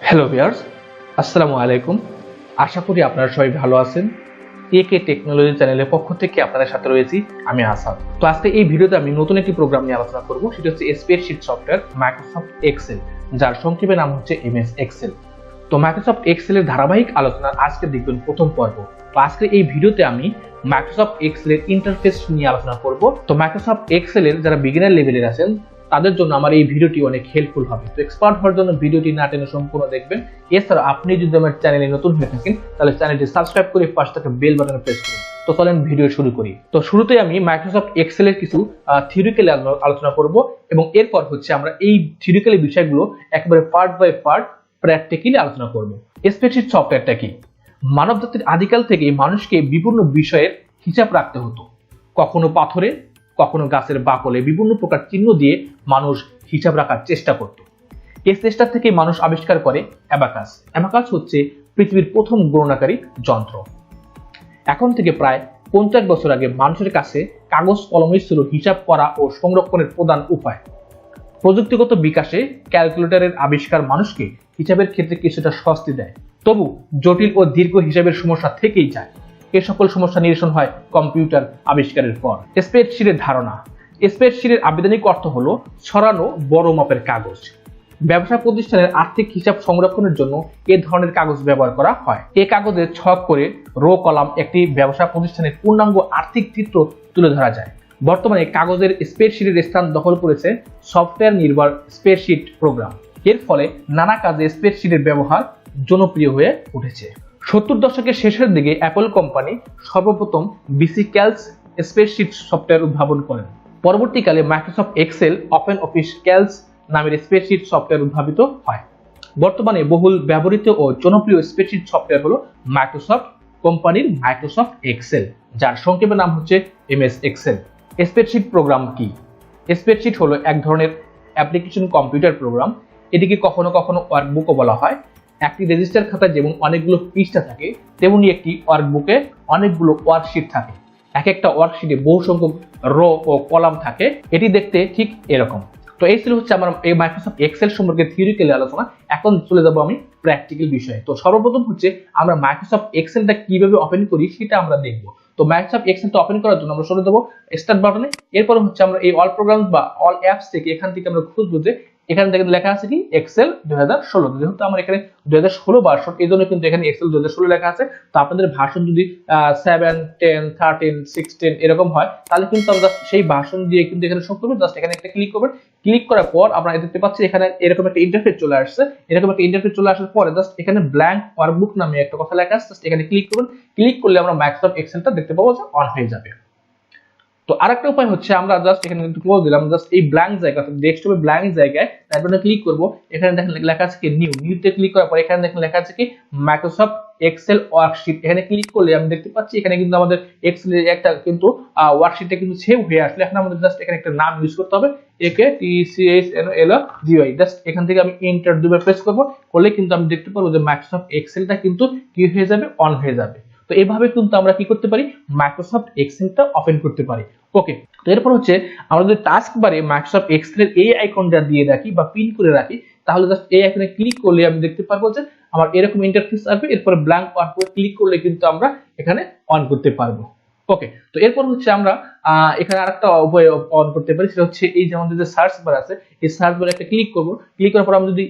Hello viewers, আসসালামু আলাইকুম। আশা করি আপনারা সবাই ভালো আছেন। একে টেকনোলজি চ্যানেলের পক্ষ থেকে আপনাদের সাথে রয়েছি আমি আসাদ। তো আজকে এই ভিডিওতে আমি নতুন একটি প্রোগ্রাম নিয়ে আলোচনা করব, সেটা হচ্ছে স্প্রেডশিট সফটওয়্যার মাইক্রোসফট এক্সেল, যার সংক্ষেপে নাম হচ্ছে এমএস এক্সেল। তো মাইক্রোসফট এক্সেলের ধারাবাহিক আলোচনার আজকে দেখবেন প্রথম পর্ব। তো আজকে এই ভিডিওতে আমি মাইক্রোসফট এক্সেলের ইন্টারফেস নিয়ে আলোচনা করব। তো মাইক্রোসফট এক্সেলের যারা বিগিনার লেভেলের আছেন তাদের জন্য আমার এই ভিডিওটি অনেক হেল্পফুল হবে। তো এক্সপার্ট হওয়ার জন্য ভিডিওটি না টেনে সম্পূর্ণ দেখবেন। এছাড়া আপনি যদি আমার চ্যানেলে নতুন হয়ে থাকেন তাহলে চ্যানেলটি সাবস্ক্রাইব করে পাশে থাকা বেল বাটনে প্রেস করুন। তো চলেন ভিডিও শুরু করি। তো শুরুতেই আমি মাইক্রোসফট এক্সেলের কিছু থিওরিক্যালি আলোচনা করব এবং এরপর হচ্ছে আমরা এই থিওরিক্যালি বিষয়গুলো একেবারে পার্ট বাই পার্ট প্র্যাকটিক্যালি আলোচনা করব। স্প্রেডশিট সফটওয়্যারটা কি? মানবজাতির আদিকাল থেকে মানুষকে বিভিন্ন বিষয়ের হিসাব রাখতে হতো। কখনো পাথরে, কখনো গাছের বাকলে বিভিন্ন প্রকার চিহ্ন দিয়ে মানুষ হিসাব রাখার চেষ্টা করত। এই চেষ্টা থেকে মানুষ আবিষ্কার করে অ্যাবাকাস। অ্যাবাকাস হচ্ছে পৃথিবীর প্রথম গণনাকারী যন্ত্র। এখন থেকে প্রায় 50 বছর আগে মানুষের কাছে কাগজ কলমই ছিল হিসাব করা ও সংরক্ষণের প্রধান উপায়। প্রযুক্তিগত বিকাশে ক্যালকুলেটরের আবিষ্কার মানুষকে হিসাবের ক্ষেত্রে কিছুটা স্বস্তি দেয়, তবু জটিল ও দীর্ঘ হিসাবের সমস্যা থেকেই যায়। এ সকল সমস্যা নিরসন হয় কম্পিউটার আবিষ্কারের পর। স্প্রেডশিটের ধারণা। স্প্রেডশিটের আবেদনিক অর্থ হলো ছড়ানো বড় মাপের কাগজ। ব্যবসা প্রতিষ্ঠানের আর্থিক হিসাব সংরক্ষণের জন্য এ ধরনের কাগজ ব্যবহার করা হয়। এ কাগজে ছক করে রো কলাম একটি ব্যবসা প্রতিষ্ঠানের পূর্ণাঙ্গ আর্থিক চিত্র তুলে ধরা যায়। বর্তমানে কাগজের স্প্রেডশিটের স্থান দখল করেছে সফটওয়্যার নির্ভর স্প্রেডশিট প্রোগ্রাম। এর ফলে নানা কাজে স্প্রেডশিটের ব্যবহার জনপ্রিয় হয়ে উঠেছে। 70 দশকের শেষের দিকে অ্যাপল কোম্পানি সর্বপ্রথম বিসি ক্যালস স্প্রেডশিট সফটওয়্যার উদ্ভাবন করেন। পরবর্তীকালে Microsoft Excel open office Calc নামের স্প্রেডশিট সফটওয়্যার উদ্ভাবিত হয়। বর্তমানে বহুল ব্যবহৃত ও জনপ্রিয় স্প্রেডশিট সফটওয়্যার হলো মাইক্রোসফট কোম্পানির মাইক্রোসফট এক্সেল, যার সংক্ষেপে নাম হচ্ছে এমএস এক্সেল। স্প্রেডশিট প্রোগ্রাম কি? স্প্রেডশিট হলো এক ধরনের অ্যাপ্লিকেশন কম্পিউটার প্রোগ্রাম। এটিকে কখনো কখনো ওয়ার্কবুকও বলা হয়। একটি রেজিস্টার খাতায় যেমন অনেকগুলো পৃষ্ঠা থাকে, তেমনি একটি ওয়ার্কবুকে অনেকগুলো ওয়ার্কশিট থাকে। এক একটা ওয়ার্কশিটে বহু সংখ্যক রো ও কলাম থাকে। এটি দেখতে ঠিক এরকম। তো এই ছিল হচ্ছে আমার এই মাইক্রোসফট এক্সেল সম্পর্কে থিওরিক্যালি আলোচনা। এখন চলে যাব আমি প্র্যাকটিক্যাল বিষয়ে। তো সর্বপ্রথম হচ্ছে আমরা মাইক্রোসফট এক্সেলটা কিভাবে ওপেন করি সেটা আমরা দেখব। তো মাইক্রোসফট এক্সেলটা ওপেন করার জন্য আমরা চলে যাব স্টার্ট বাটনে। এরপর হচ্ছে আমরা এই অল প্রোগ্রামস বা অল অ্যাপস থেকে এখান থেকে আমরা খুঁজবো যে এখানে দেখেন লেখা আছে কি এক্সেল 2016। যেহেতু আমার এখানে 2016 ভার্সন, এই জন্য কিন্তু এখানে এক্সেল 2016 লেখা আছে। তো আপনাদের ভার্সন যদি 7, 10, 13, 16 এরকম হয় তাহলে কিন্তু আমরা সেই ভার্সন দিয়ে কিন্তু এখানে শো করবেন। জাস্ট এখানে একটা ক্লিক করবেন। ক্লিক করার পর আমরা দেখতে পাচ্ছি এখানে এরকম একটা ইন্টারফেস চলে আসছে। এরকম একটা ইন্টারফেস চলে আসার পরে জাস্ট এখানে ব্ল্যাঙ্ক ওয়ার্কবুক নামে একটা কথা লেখা আছে। জাস্ট এখানে ক্লিক করবেন। ক্লিক করলে আমরা মাইক্রোসফট এক্সেলটা দেখতে পাবো যে অন হয়ে যাবে। তো আরেকটা উপায় হচ্ছে আমরা জাস্ট এখানে একটু ক্লোজ দিলাম, জাস্ট এই ব্ল্যাঙ্ক জায়গা অর্থাৎ ডেস্কটপে ব্ল্যাঙ্ক জায়গায় তারপরে ক্লিক করব। এখানে দেখেন লেখা আছে কি নিউতে ক্লিক করার পর এখানে দেখেন লেখা আছে কি মাইক্রোসফট এক্সেল ওয়ার্কশিট। এখানে ক্লিক করলে আমি দেখতে পাচ্ছি এখানে কিন্তু আমাদের এক্সেলের একটা কিন্তু ওয়ার্কশিটটা কিন্তু সেভ হয়ে আসলে এখন আমাদের জাস্ট এখানে একটা নাম ইউজ করতে হবে, একে TCHNOL। জাস্ট এখান থেকে আমি এন্টার দুবার প্রেস করব, করলে কিন্তু আমি দেখতে পারবো যে মাইক্রোসফট এক্সেলটা কিন্তু কি হয়ে যাবে, অন হয়ে যাবে। তো এইভাবে কিন্তু আমরা কি করতে পারি, মাইক্রোসফট এক্সেলটা ওপেন করতে পারি। ওকে, তো এরপর হচ্ছে আমরা যদি টাস্ক বারে মাইক্রোসফট এক্সেলের এই আইকনটা দিয়ে রাখি বা পিন করে রাখি তাহলে জাস্ট এই আইকনে ক্লিক করলে আমি দেখতে পারবো যে আমার এরকম ইন্টারফেস আসবে। এরপর ব্ল্যাঙ্ক ওয়ার্কবুকে ক্লিক করলে কিন্তু আমরা এখানে অন করতে পারবো। ওকে, তো এরপর হচ্ছে আমরা এখানে আরেকটা উপায় অন করতে পারি, সেটা হচ্ছে এই যে আমাদের যে সার্চ বার আছে এই সার্চ বারে একটা ক্লিক করব। ক্লিক করার পর আমি যদি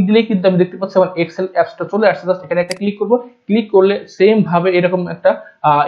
দিলেই কিন্তু আমি দেখতে পাচ্ছি আমার এক্সেল অ্যাপসটা চলে আসছে। জাস্ট এখানে একটা ক্লিক করব। ক্লিক করলে সেম ভাবে এরকম একটা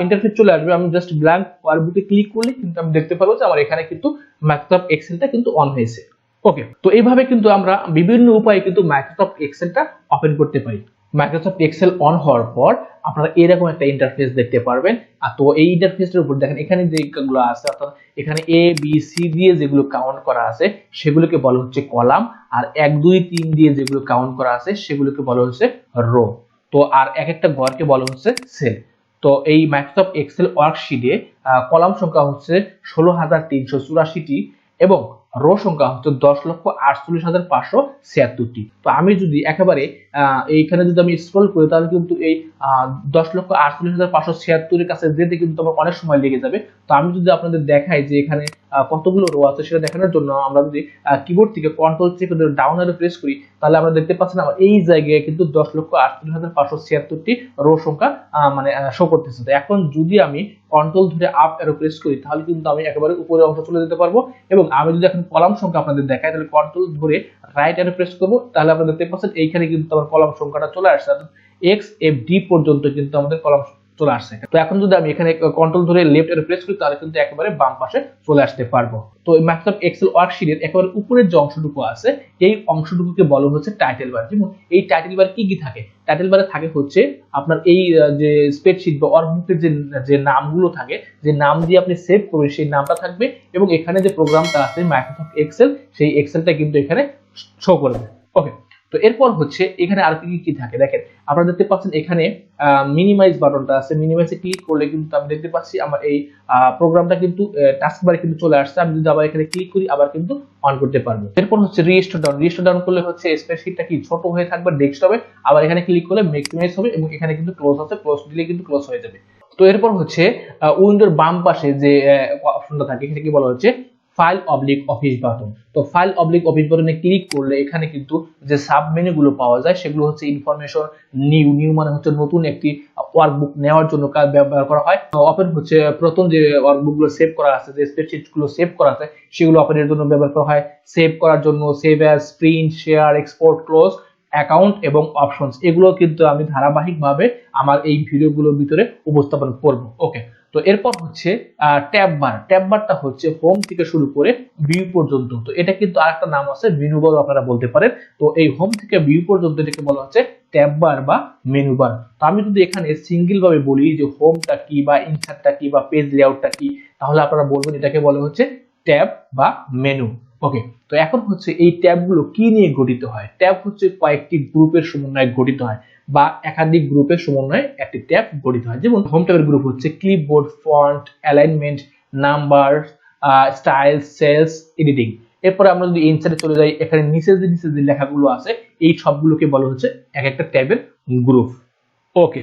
ইন্টারফেস চলে আসবে। আমি জাস্ট ব্ল্যাঙ্ক ওয়ার্কবুকে ক্লিক করলে কিন্তু আমি দেখতে পারবো যে আমার এখানে কিন্তু মাইক্রোসফট এক্সেলটা কিন্তু অন হয়েছে। ওকে, তো এইভাবে কিন্তু আমরা বিভিন্ন উপায়ে কিন্তু মাইক্রোসফট এক্সেলটা ওপেন করতে পারি। মাইক্রোসফট এক্সেল অন হওয়ার পর আপনারা এরকম একটা ইন্টারফেস দেখতে পারবেন। আর তো এই ইন্টারফেসের উপর দেখেন এখানে যেগুলো আছে অর্থাৎ এখানে এ বি সি দিয়ে যেগুলো কাউন্ট করা আছে সেগুলোকে বলা হচ্ছে কলাম, আর 1 2 3 দিয়ে যেগুলো কাউন্ট করা আছে সেগুলোকে বলা হচ্ছে রো। তো আর এক একটা ঘরকে বলা হচ্ছে সেল। তো এই মাইক্রোসফট এক্সেল ওয়ার্কশিটে কলাম সংখ্যা হচ্ছে 16,384টি এবং রো সংখ্যা হচ্ছে 10,48,576টি। তো আমি যদি একেবারে এইখানে যদি আমি স্ক্রল করি তাহলে কিন্তু এই 10,48,576 এর কাছে যেতে কিন্তু আমার অনেক সময় লেগে যাবে। তো আমি যদি আপনাদের দেখাই যে এখানে কতগুলো রো আছে সেটা দেখানোর জন্য আমরা যদি কিবোর্ড থেকে কন্ট্রোল চেপে ধরে ডাউন অ্যারো প্রেস করি, তাহলে আমরা দেখতে পাচ্ছি আমার এই জায়গায় কিন্তু 10,38,576টি রো সংখ্যা মানে শো করতেছে। তো এখন যদি আমি কন্ট্রোল ধরে আপ অ্যারো প্রেস করি, তাহলে কিন্তু আমি একেবারে উপরের অংশ চলে যেতে পারবো। এবং আমি যদি এখন কলাম সংখ্যা আপনাদের দেখাই, তাহলে কন্ট্রোল ধরে রাইট অ্যারো প্রেস করবো, তাহলে আপনারা দেখতে পাচ্ছেন এইখানে কিন্তু আমার কলাম সংখ্যাটা চলে আসছে, XFD পর্যন্ত কিন্তু আমাদের কলাম চলে আসছে। তো এখন যদি আমি এখানে কন্ট্রোল ধরে লেফট অ্যারো প্রেস করি, তাহলে কিন্তু একেবারে বাম পাশে চলে আসতে পারবো। তো মাইক্রোসফট এক্সেল ওয়ার্কশিটের একেবারে উপরের যে অংশটুকু আছে, এই অংশটুকুকে বলা হচ্ছে টাইটেল বার। যেমন এই টাইটেল বার কি কি থাকে? টাইটেল বারে থাকে হচ্ছে আপনার এই যে স্প্রেডশিট বা ওয়ার্কবুকের যে নামগুলো থাকে, যে নাম দিয়ে আপনি সেভ করবেন সেই নামটা থাকবে, এবং এখানে যে প্রোগ্রামটা আছে মাইক্রোসফট এক্সেল, সেই এক্সেলটা কিন্তু এখানে শো করবে। ওকে, তো এরপর হচ্ছে এখানে আর কি থাকে দেখেন, আপনারা দেখতে পাচ্ছেন এখানে মিনিমাইজ বাটনটা আছে। মিনিমাইজে ক্লিক করলে কিন্তু আমি দেখতে পাচ্ছি আমার এই প্রোগ্রামটা কিন্তু টাস্কবারে কিন্তু চলে আসছে। আমি যদি আবার এখানে ক্লিক করি, আবার কিন্তু অন করতে পারবো। এরপর হচ্ছে রিস্টোর ডাউন। রিস্টোর ডাউন করলে হচ্ছে স্প্রেডশিটটা কি ছোট হয়ে থাকবে ডেস্কটপে, আবার এখানে ক্লিক করলে ম্যাক্সিমাইজ হবে, এবং এখানে কিন্তু ক্লোজ আছে, ক্লোজ দিলে কিন্তু ক্লোজ হয়ে যাবে। তো এরপর হচ্ছে উইন্ডোর বাম পাশে যে অপশনটা থাকে, এখানে কি বলা হচ্ছে ফাইল অবলিক অফিস বাটন। তো ফাইল অবলিক অফিস বাটনে ক্লিক করলে এখানে কিন্তু যে সাব মেনু গুলো পাওয়া যায়, সেগুলো হচ্ছে ইনফরমেশন, নিউ মানে হচ্ছে নতুন একটি ওয়ার্কবুক নেওয়ার জন্য ব্যবহার করা হয়। ওপেন হচ্ছে প্রথম যে ওয়ার্কবুক গুলো সেভ করা আছে, যে স্প্রেডশিট গুলো সেভ করা আছে, সেগুলো ওপেনের জন্য ব্যবহার করা হয়। সেভ করার জন্য save as, print, share, export, close, account এবং অপশনস, এগুলো কিন্তু আমি ধারাবাহিকভাবে আমার এই ভিডিওগুলোর ভিতরে উপস্থাপন করব। ওকে, তো এরপর হচ্ছে ট্যাব বার। ট্যাব বারটা হচ্ছে হোম থেকে শুরু করে ভিউ পর্যন্ত। তো এটা কিন্তু আরেকটা নাম আছে, মেনু বার আপনারা বলতে পারেন। তো এই হোম থেকে ভিউ পর্যন্ত এটাকে বলা হচ্ছে ট্যাব বার বা মেনু বার। তো আমি যদি এখানে সিঙ্গেল ভাবে বলি যে হোমটা কি বা ইনসার্টটা কি বা পেজ লেআউটটা কি, তাহলে আপনারা বলবেন এটাকে বলা হচ্ছে ট্যাব বা মেনু। ওকে, তো এখন হচ্ছে এই ট্যাবগুলো কি নিয়ে গঠিত হয়? ট্যাব হচ্ছে কয়েকটি গ্রুপের সমন্বয়ে গঠিত হয়, বা একাধিক গ্রুপের সমন্বয়ে একটি ট্যাব গঠিত হয়। যেমন হোম ট্যাবের গ্রুপ হচ্ছে clipboard, font, alignment, number, style, cells, editing. এরপরে আমরা যদি ইনসার্টে চলে যাই, এখানে নিচে যে লেখাগুলো আছে, এই সবগুলোকে বলা হচ্ছে এক একটা ট্যাবের গ্রুপ। ওকে,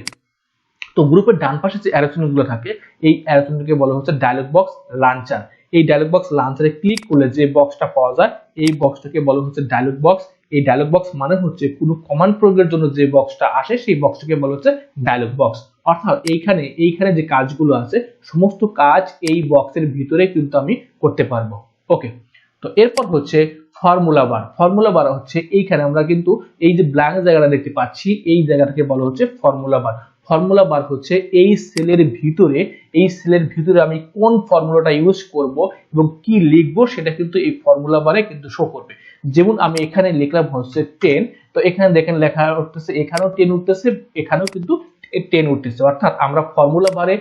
তো গ্রুপের ডান পাশে যে অ্যারো চিহ্নগুলো থাকে, এই অ্যারো চিহ্নকে বলা হচ্ছে ডায়লগ বক্স লাঞ্চার। এই ডায়লগ বক্স লাঞ্চারে ক্লিক করলে যে বক্সটা পাওয়া যায়, এই বক্সটাকে বলা হচ্ছে ডায়লগ বক্স। এই ডায়লগ বক্স মানে হচ্ছে কোনো কমান্ড প্রয়োগের জন্য যে বক্সটা আসে, সেই বক্সটাকে বলা হচ্ছে ডায়লগ বক্স। অর্থাৎ এইখানে যে কাজগুলো আছে, সমস্ত কাজ এই বক্সের ভিতরে কিন্তু আমি করতে পারবো। ওকে, তো এরপর হচ্ছে ফর্মুলা বার। ফর্মুলা বার হচ্ছে এইখানে আমরা কিন্তু এই যে ব্ল্যাঙ্ক জায়গাটা দেখতে পাচ্ছি, এই জায়গাটাকে বলা হচ্ছে ফর্মুলা বার। ফর্মুলা বার হচ্ছে এই সেলের ভিতরে আমি কোন ফর্মুলাটা ইউজ করব এবং কি লিখবো, সেটা কিন্তু এই ফর্মুলা বারে কিন্তু শো করবে। যেমন আমি এখানে লিখলাম হচ্ছে 10, তো এখানে দেখেন লেখা উঠতেছে, এখানেও 10 উঠতেছে, এখানেও কিন্তু 10 উঠতেছে। অর্থাৎ আমরা ফর্মুলা বারে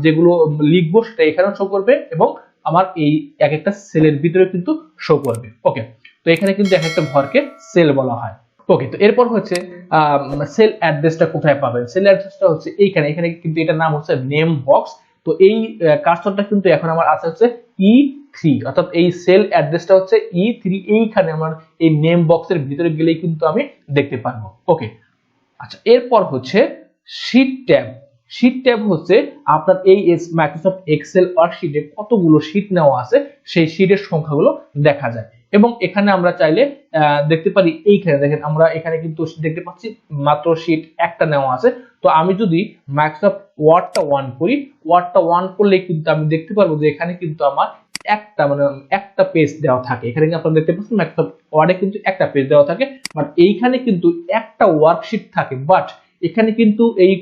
যেগুলো লিখবো সেটা এখানেও শো করবে, এবং আমার এই এক একটা সেলের ভিতরে কিন্তু শো করবে। ওকে, তো এখানে কিন্তু এক একটা ঘরকে সেল বলা হয়। ওকে, তো এরপর হচ্ছে সেল অ্যাড্রেসটা কোথায় পাবেন? সেল অ্যাড্রেসটা হচ্ছে এখানে কিন্তু এটার নাম হচ্ছে নেম বক্স। তো এই কার্সরটা কিন্তু এখন আমার আছে হচ্ছে E3, অর্থাৎ এই সেল অ্যাড্রেসটা হচ্ছে E3। এইখানে আমার এই নেম বক্সের ভিতরে গেলেই কিন্তু আমি দেখতে পারবো। ওকে, আচ্ছা, এরপর হচ্ছে শীট ট্যাব। শীট ট্যাব হচ্ছে আপনার এই মাইক্রোসফট এক্সেল ওয়ার্কশিটে কতগুলো শীট নেওয়া আছে, সেই শীটের সংখ্যাগুলো দেখা যায়। এবং এখানে আমরা চাইলে দেখতে পারি, এইখানে দেখেন আমরা এখানে কিন্তু দেখতে পাচ্ছি মাত্র শীট একটা নেওয়া আছে। তো আমি যদি মাইক্রোসফট ওয়ার্ডটা অন করি, ওয়ার্ডটা অন করলে কিন্তু আমি দেখতে পারবো যে এখানে কিন্তু আমার একটা পেজ দেওয়া থাকে। এখানে আপনারা দেখতে পাচ্ছেন মাইক্রোসফট ওয়ার্ডে কিন্তু একটা পেজ দেওয়া থাকে, বাট এইখানে কিন্তু একটা ওয়ার্কশিট থাকে। বাট এখানে কিন্তু এই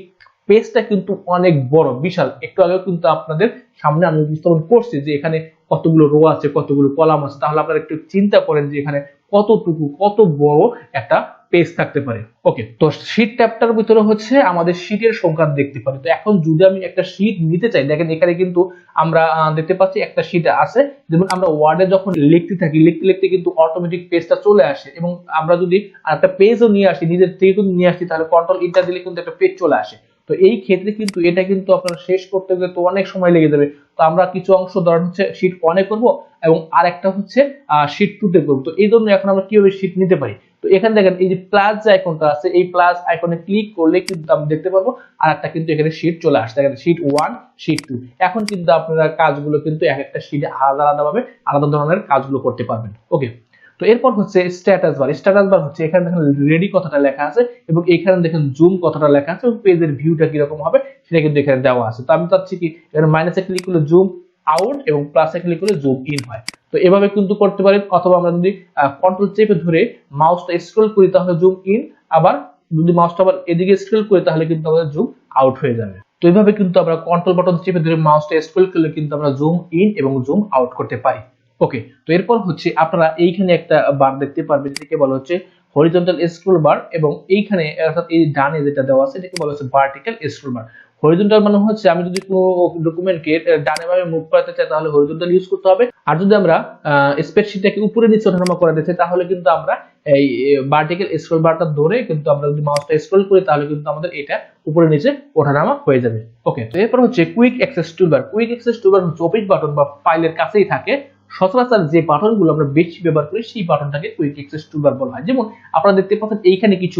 পেজটা কিন্তু অনেক বড়, বিশাল। একটু আগেও কিন্তু আপনাদের সামনে আমি উপস্থাপন করছি যে এখানে কতগুলো রো আছে, কতগুলো কলাম আছে। তাহলে আপনারা একটু চিন্তা করেন যে এখানে কত বড় একটা পেজ থাকতে পারে। ওকে, তো শীট ট্যাবটার ভিতরে হচ্ছে আমাদের শীটের সংখ্যা দেখতে পারি। তো এখন যদি আমি একটা শীট নিতে চাই, দেখেন এখানে কিন্তু আমরা দেখতে পাচ্ছি একটা শীট আছে। যেমন আমরা ওয়ার্ডে যখন লিখতে থাকি, লিখতে কিন্তু অটোমেটিক পেজটা চলে আসে, এবং আমরা যদি একটা পেজও নিয়ে আসি, নিজের থেকে কিন্তু নিয়ে আসি, তাহলে কন্ট্রোল ইন্টার দিলে কিন্তু একটা পেজ চলে আসে। তো এই ক্ষেত্রে কিন্তু এটা কিন্তু আপনারা শেষ করতে গেলে তো অনেক সময় লেগে যাবে। তো আমরা কিছু অংশ ধরেন হচ্ছে শীট 1 এ করব এবং আরেকটা হচ্ছে শীট 2 তে করব। তো এই জন্য এখন আমরা কিভাবে শীট নিতে পারি, তো এখানে দেখেন এই যে প্লাস যে আইকনটা আছে, এই প্লাস আইকনে ক্লিক করলে কিন্তু আমরা দেখতে পারবো আরেকটা কিন্তু এখানে শীট চলে আসছে, দেখেন শীট 1 শীট 2। এখন কিন্তু আপনারা কাজগুলো কিন্তু এক একটা শীটে আলাদা আলাদা ভাবে আলাদা ধরনের কাজগুলো করতে পারবেন। ওকে, তো এরপর হচ্ছে স্ট্যাটাস বার। স্ট্যাটাস বার হচ্ছে এখানে দেখেন রেডি কথাটা লেখা আছে এবং এখানে দেখেন জুম কথাটা লেখা আছে এবং পেজের ভিউটা কিরকম হবে সেটা কিন্তু এখানে দেওয়া আছে। তো আমি চাচ্ছি কি এখানে মাইনাসে ক্লিক করলে জুম আউট এবং প্লাসে ক্লিক করলে জুম ইন হয়। তো এভাবে কিন্তু করতে পারেন, অথবা আমরা যদি কন্ট্রোল চেপে ধরে মাউসটা স্ক্রল করি তাহলে জুম ইন, আবার যদি মাউসটা আবার এদিকে স্ক্রল করি তাহলে কিন্তু আমাদের জুম আউট হয়ে যাবে। তো এইভাবে কিন্তু আমরা কন্ট্রোল বাটন চেপে ধরে মাউসটা স্ক্রল করলে কিন্তু আমরা জুম ইন এবং জুম আউট করতে পারি। ওকে, তো এরপর হচ্ছে আপনারা এইখানে একটা বার দেখতে পারবেন, যেটাকে বলা হচ্ছে হরিজন্টাল স্ক্রল বার, এবং এইখানে অর্থাৎ এই ডানে যেটা দেওয়া আছে এটাকে বলা হচ্ছে ভার্টিক্যাল স্ক্রল বার। হরিজন্টাল মানে হচ্ছে আমি যদি কোনো ডকুমেন্টকে ডানে বামে মুভ করাতে চাই তাহলে হরিজন্টাল ইউজ করতে হবে, আর যদি আমরা স্প্রেডশিটটাকে উপরে নিচে ওঠানামা করাতে চাই তাহলে কিন্তু আমরা এই ভার্টিক্যাল স্ক্রল বারটা ধরে কিন্তু আমরা যদি মাউসটা স্ক্রল করি তাহলে কিন্তু আমাদের এটা উপরে নিচে ওঠানামা হয়ে যাবে। ওকে, তো এরপর হচ্ছে quick access toolbar. Quick access toolbar হচ্ছে অফিস বাটন বা ফাইলের কাছেই থাকে। সচরাচর যে বাটনগুলো আমরা বেশি ব্যবহার করি সেই বাটনটাকে কুইক অ্যাক্সেস টুলবার বলা হয়। যেমন আপনারা দেখতে পাচ্ছেন এইখানে কিছু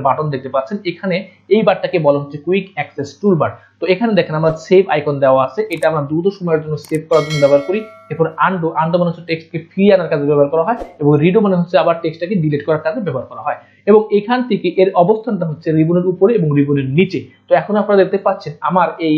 বাটন দেখতে পাচ্ছেন, এখানে এই বারটাকে বলা হচ্ছে কুইক অ্যাক্সেস টুলবার। তো এখানে দেখেন আমরা সেভ আইকন দেওয়া আছে, এটা আমরা দ্রুত সময়ের জন্য সেভ করার জন্য ব্যবহার করি। এরপর আনডু, আনডু মানে হচ্ছে টেক্সটকে ফিরিয়ে আনার কাজে ব্যবহার করা হয়, এবং রিডো মানে হচ্ছে আবার টেক্সটটাকে ডিলিট করার কাজে ব্যবহার করা হয়। এবং এখান থেকে এর অবস্থানটা হচ্ছে রিবনের উপরে এবং রিবনের নিচে। তো এখন আপনারা দেখতে পাচ্ছেন আমার এই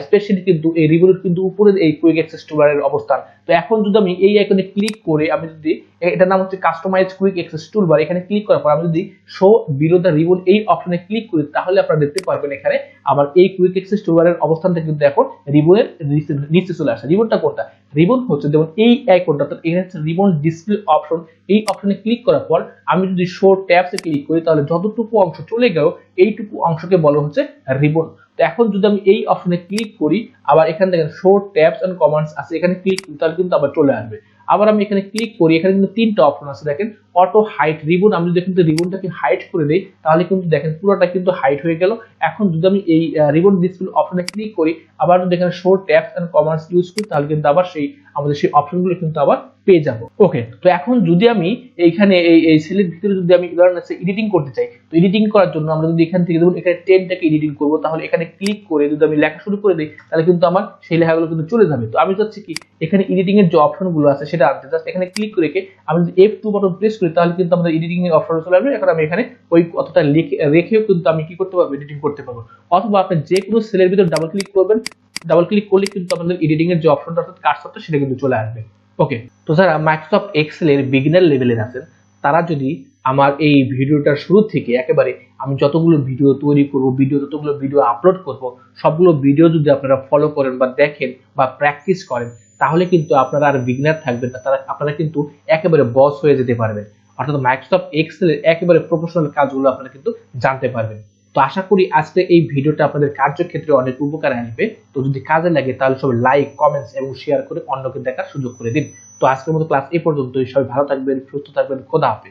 স্প্রেডশিট কিন্তু এই রিবনের কিন্তু উপরে এই কুইক অ্যাক্সেস টুলবারের অবস্থান। তো এখন যদি আমি এই আইকনে ক্লিক করে আমি যদি, এটার নাম হচ্ছে কাস্টমাইজ কুইক অ্যাক্সেস টুলবার, এখানে ক্লিক করার পর আমি যদি শো বিলো দ্য রিবন এই অপশনে ক্লিক করি তাহলে আপনারা দেখতে পারবেন এখানে আমার এই কুইক অ্যাক্সেস টুলবারের অবস্থানটা কিন্তু এখন রিবনের নিচে চলে আসে। রিবনটা কোনটা? রিবন হচ্ছে যেমন এই আইকনটা, তো এখানে হচ্ছে রিবন ডিসপ্লে অপশন। এই অপশনে ক্লিক করার পর আমি যদি শো ট্যাবসে ক্লিক করি তাহলে যতটুকু অংশ চলে গেল এইটুকু অংশকে বলা হচ্ছে রিবন। তো এখন যদি আমি এই অপশনে ক্লিক করি, আবার এখানে দেখেন শো ট্যাবস এন্ড কমান্ডস আছে, এখানে ক্লিক করি তাহলে কিন্তু আবার চলে আসবে। আবার আমি এখানে ক্লিক করি, এখানে কিন্তু তিনটা অপশন আছে দেখেন, অটো হাইট রিবন। আমি যদি কিন্তু রিবনটাকে হাইট করে দেই তাহলে কিন্তু দেখেন পুরোটা কিন্তু হাইট হয়ে গেল। এখন যদি আমি এই রিবন ডিসপ্লে অপশনে ক্লিক করি, আবার যদি এখানে show tabs and commands use করি তাহলে কিন্তু আবার আমাদের সেই অপশনগুলো কিন্তু আবার পেয়ে যাব। ওকে, তো এখন যদি আমি এইখানে এই সেলের ভিতরে যদি আমি এডিটিং করতে চাই, তো এডিটিং করার জন্য আমরা যদি এখান থেকে দেখুন এখানে 10টাকে এডিটিং করব, তাহলে এখানে ক্লিক করে যদি আমি লেখা শুরু করে দিই তাহলে কিন্তু আমার সেই লেখাগুলো কিন্তু চলে যাবে। তো আমি চাচ্ছি কি এখানে এডিটিং এর যে অপশনগুলো আছে সেটা আনতে, জাস্ট এখানে ক্লিক করে রেখে আমি যদি F2 বাটন প্রেস করি তাহলে কিন্তু আমাদের এডিটিং এর অপশন চলে আসবে। এখন আমি এখানে ওই কথাটা রেখেও কিন্তু আমি কি করতে পারবো, এডিটিং করতে পারবো। অথবা আপনি যে কোনো সেলের ভিতর ডাবল ক্লিক করবেন, ডাবল ক্লিক করলে কিন্তু আপনাদের এডিটিং এর যে অপশনটা অর্থাৎ কার্সরটা সেটা কিন্তু চলে আসবে। ওকে, তো যারা মাইক্রোসফট এক্সেল এর বিগিনার লেভেলের আছেন তারা যদি আমার এই ভিডিওটার শুরু থেকে একেবারে আমি যতগুলো ভিডিও তৈরি করব, যতগুলো ভিডিও আপলোড করব, সবগুলো ভিডিও যদি আপনারা ফলো করেন বা দেখেন বা প্র্যাকটিস করেন তাহলে কিন্তু আপনারা আর বিগিনার থাকবেন না, আপনারা কিন্তু একেবারে বস হয়ে যেতে পারবেন। অর্থাৎ মাইক্রোসফট এক্সেল এর একেবারে প্রফেশনাল কাজগুলো আপনারা কিন্তু জানতে পারবেন। তো আশা করি আজকে এই ভিডিওটা আপনাদের কার্যক্ষেত্রে অনেক উপকার আসবে। তো যদি কাজে লাগে তাহলে সবাই লাইক, কমেন্টস এবং শেয়ার করে অন্যকে দেখার সুযোগ করে দিন। তো আজকের মতো ক্লাস এই পর্যন্তই। সবাই ভালো থাকবেন, সুস্থ থাকবেন, খোদা হাফেজ।